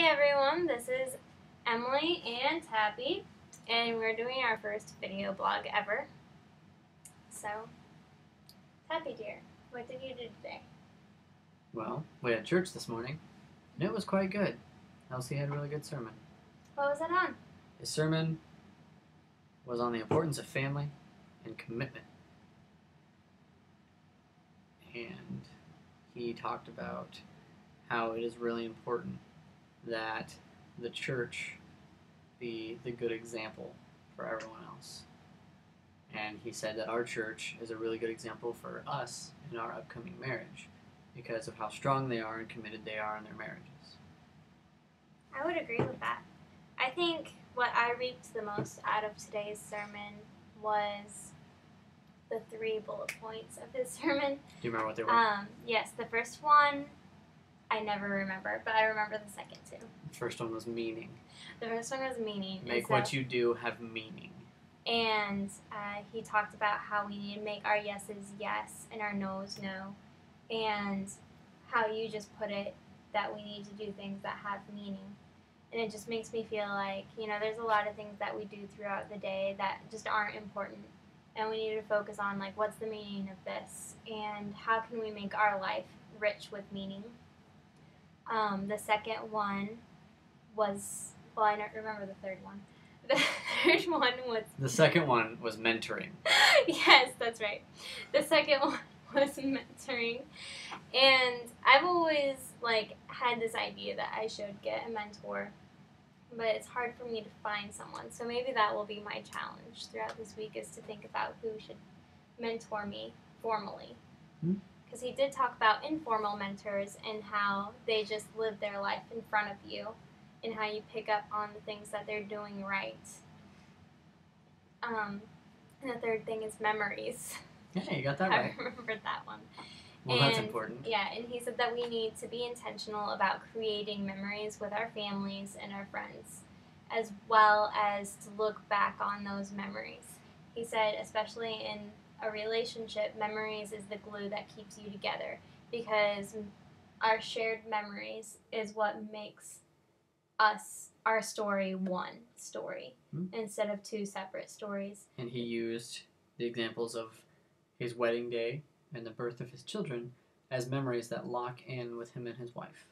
everyone, this is Emilie and Tabby, and we're doing our first video blog ever. So, Tabby dear, what did you do today? Well, we had church this morning, and it was quite good. Elsie had a really good sermon. What was it on? His sermon was on the importance of family and commitment. And he talked about how it is really important that the church be the good example for everyone else. And he said that our church is a really good example for us in our upcoming marriage because of how strong they are and committed they are in their marriages. I would agree with that. I think what I reaped the most out of today's sermon was the 3 bullet points of his sermon. Do you remember what they were? Yes, the first one I never remember, but I remember the second two. The first one was meaning. The first one was meaning. Make what you do have meaning. And he talked about how we need to make our yeses yes and our noes no. And how you just put it, that we need to do things that have meaning. And it just makes me feel like, there's a lot of things that we do throughout the day that just aren't important. And we need to focus on, what's the meaning of this? And how can we make our life rich with meaning? The second one was, I don't remember the third one. The third one was... The second one was mentoring. Yes, that's right. The second one was mentoring. And I've always, had this idea that I should get a mentor. But it's hard for me to find someone. So maybe that will be my challenge throughout this week, is to think about who should mentor me formally. Because he did talk about informal mentors and how they just live their life in front of you and how you pick up on the things that they're doing right. And the third thing is memories. Yeah, you got that right. I remembered that one. Well, that's important. Yeah, and he said that we need to be intentional about creating memories with our families and our friends, as well as to look back on those memories. He said, especially in a relationship, memories is the glue that keeps you together, because our shared memories is what makes us, our story, one story, instead of 2 separate stories. And he used the examples of his wedding day and the birth of his children as memories that lock in with him and his wife.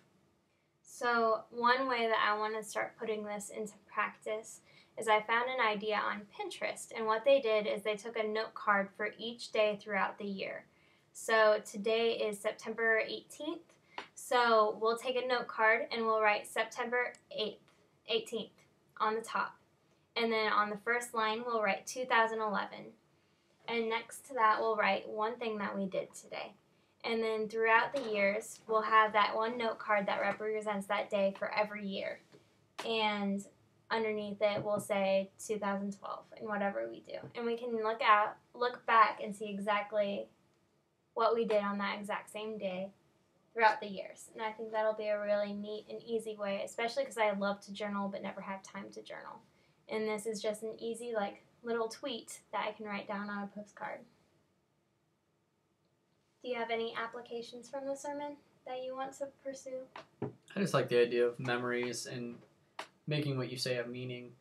So one way that I want to start putting this into practice is I found an idea on Pinterest, and what they did is they took a note card for each day throughout the year. So today is September 18th, so we'll take a note card and we'll write September 18th on the top. And then on the first line we'll write 2011. And next to that we'll write one thing that we did today. And then throughout the years we'll have that one note card that represents that day for every year. And underneath it we'll say 2012 and whatever we do. And we can look back and see exactly what we did on that exact same day throughout the years. And I think that'll be a really neat and easy way, especially because I love to journal but never have time to journal. And this is just an easy little tweet that I can write down on a postcard. Do you have any applications from the sermon that you want to pursue? I just like the idea of memories and making what you say have meaning,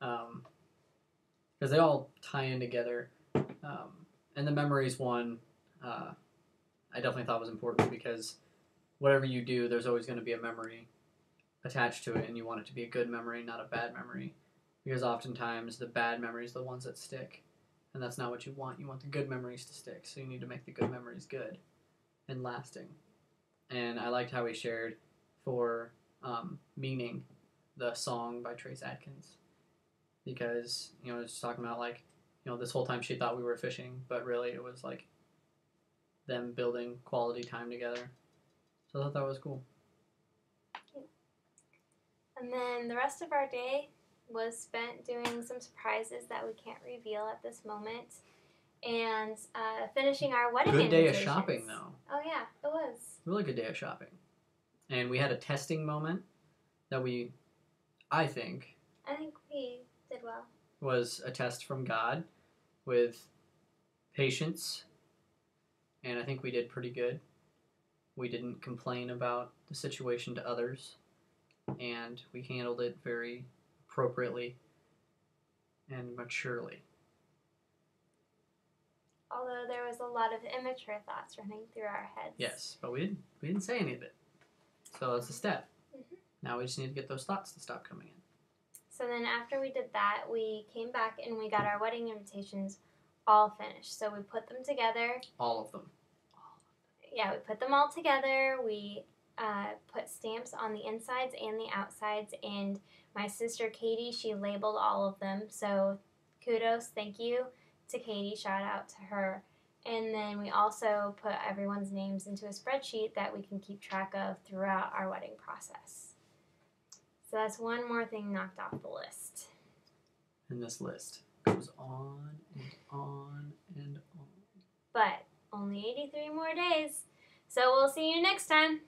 because they all tie in together. And the memories one, I definitely thought was important, because whatever you do, there's always going to be a memory attached to it, and you want it to be a good memory, not a bad memory, because oftentimes the bad memories are the ones that stick, and that's not what you want. You want the good memories to stick, so you need to make the good memories good and lasting. And I liked how he shared for meaning the song by Trace Adkins, because it's talking about this whole time she thought we were fishing, but really it was them building quality time together. So I thought that was cool. And then the rest of our day was spent doing some surprises that we can't reveal at this moment, and finishing our wedding Good day of invitations. shopping, though. Oh yeah, it was. Really good day of shopping. And we had a testing moment that I think we did well. Was a test from God with patience, and I think we did pretty good. We didn't complain about the situation to others. and we handled it very appropriately and maturely. Although there was a lot of immature thoughts running through our heads. Yes, but we didn't say any of it. So that's a step. Mm-hmm. Now we just need to get those thoughts to stop coming in. So then after we did that, we came back and we got our wedding invitations all finished. So we put them together. All of them. Yeah, we put them all together. We put stamps on the insides and the outsides. And my sister Katie, she labeled all of them. So kudos, thank you to Katie. Shout out to her. And then we also put everyone's names into a spreadsheet that we can keep track of throughout our wedding process. So that's one more thing knocked off the list. And this list goes on and on and on. But only 83 more days. So we'll see you next time.